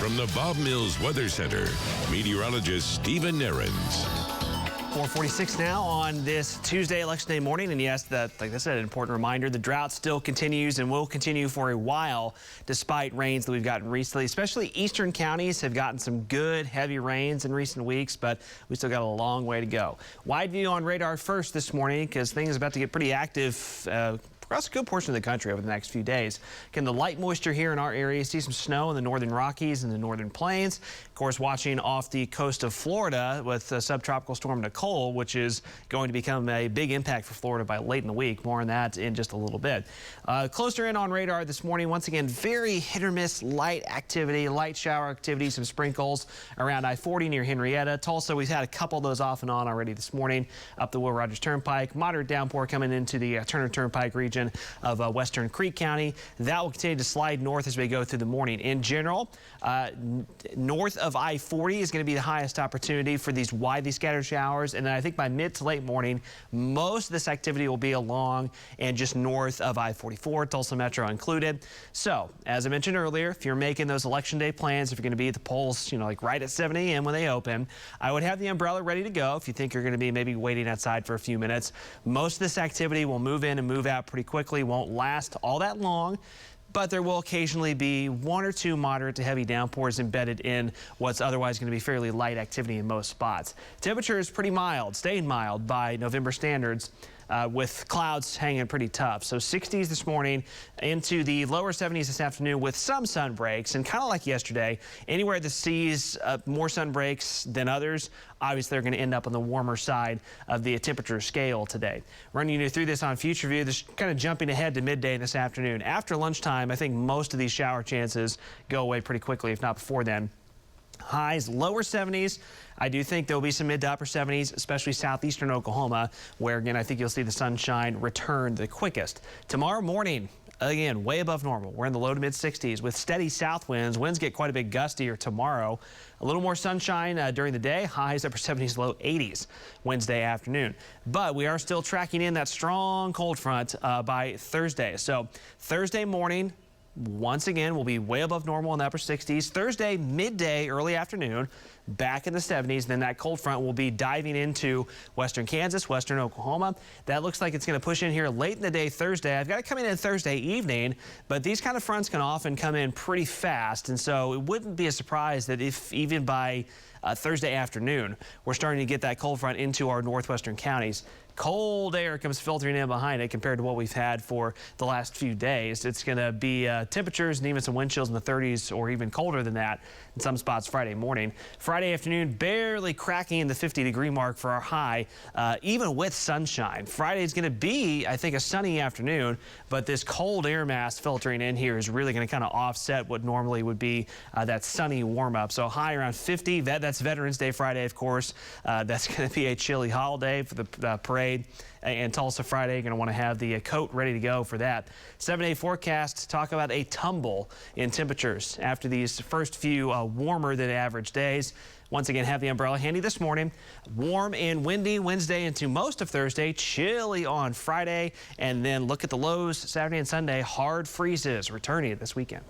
From the Bob Mills Weather Center, meteorologist Stephen Nehrenz. 4:46 now on this Tuesday, Election Day morning. And yes, like I said, an important reminder, the drought still continues and will continue for a while, despite rains that we've gotten recently. Especially eastern counties have gotten some good, heavy rains in recent weeks, but we still got a long way to go. Wide view on radar first this morning, because things are about to get pretty active across a good portion of the country over the next few days. Again, the light moisture here in our area, see some snow in the northern Rockies and the northern plains. Of course, watching off the coast of Florida with subtropical storm Nicole, which is going to become a big impact for Florida by late in the week. More on that in just a little bit. Closer in on radar this morning, once again, very hit or miss light activity, light shower activity, some sprinkles around I-40 near Henrietta. Tulsa, we've had a couple of those off and on already this morning up the Will Rogers Turnpike. Moderate downpour coming into the Turner Turnpike region of Western Creek County. That will continue to slide north as we go through the morning. In general, north of I-40 is going to be the highest opportunity for these widely scattered showers. And then I think by mid to late morning, most of this activity will be along and just north of I-44, Tulsa Metro included. So, as I mentioned earlier, if you're making those election day plans, if you're going to be at the polls, like right at 7 a.m. when they open, I would have the umbrella ready to go if you think you're going to be maybe waiting outside for a few minutes. Most of this activity will move in and move out pretty quickly, won't last all that long, but there will occasionally be one or two moderate to heavy downpours embedded in what's otherwise going to be fairly light activity in most spots. Temperature is pretty mild, staying mild by November standards, with clouds hanging pretty tough. So 60s this morning into the lower 70s this afternoon with some sun breaks. And kind of like yesterday, anywhere that sees more sun breaks than others, obviously they're going to end up on the warmer side of the temperature scale today. Running you through this on Future View, this kind of jumping ahead to midday this afternoon. After lunchtime, I think most of these shower chances go away pretty quickly, if not before then. Highs, lower 70s. I do think there'll be some mid to upper 70s, especially southeastern Oklahoma, where, again, I think you'll see the sunshine return the quickest. Tomorrow morning, again, way above normal. We're in the low to mid 60s with steady south winds. Winds get quite a bit gustier tomorrow. A little more sunshine during the day. Highs upper 70s, low 80s Wednesday afternoon. But we are still tracking in that strong cold front by Thursday. So Thursday morning, once again, we'll be way above normal in the upper 60s. Thursday, midday, early afternoon, back in the 70s. Then that cold front will be diving into western Kansas, western Oklahoma. That looks like it's going to push in here late in the day Thursday. I've got it coming in Thursday evening, but these kind of fronts can often come in pretty fast. And so it wouldn't be a surprise that if even by Thursday afternoon, we're starting to get that cold front into our northwestern counties. Cold air comes filtering in behind it compared to what we've had for the last few days. It's going to be temperatures and even some wind chills in the 30s or even colder than that in some spots Friday morning. Friday afternoon, barely cracking the 50-degree mark for our high, even with sunshine. Friday is going to be, I think, a sunny afternoon, but this cold air mass filtering in here is really going to kind of offset what normally would be that sunny warm-up. So high around 50. That's Veterans Day Friday, of course. That's going to be a chilly holiday for the parade. And Tulsa Friday, you're going to want to have the coat ready to go for that. 7-day forecast, talk about a tumble in temperatures after these first few warmer than average days. Once again, have the umbrella handy this morning. Warm and windy Wednesday into most of Thursday. Chilly on Friday. And then look at the lows Saturday and Sunday. Hard freezes returning this weekend.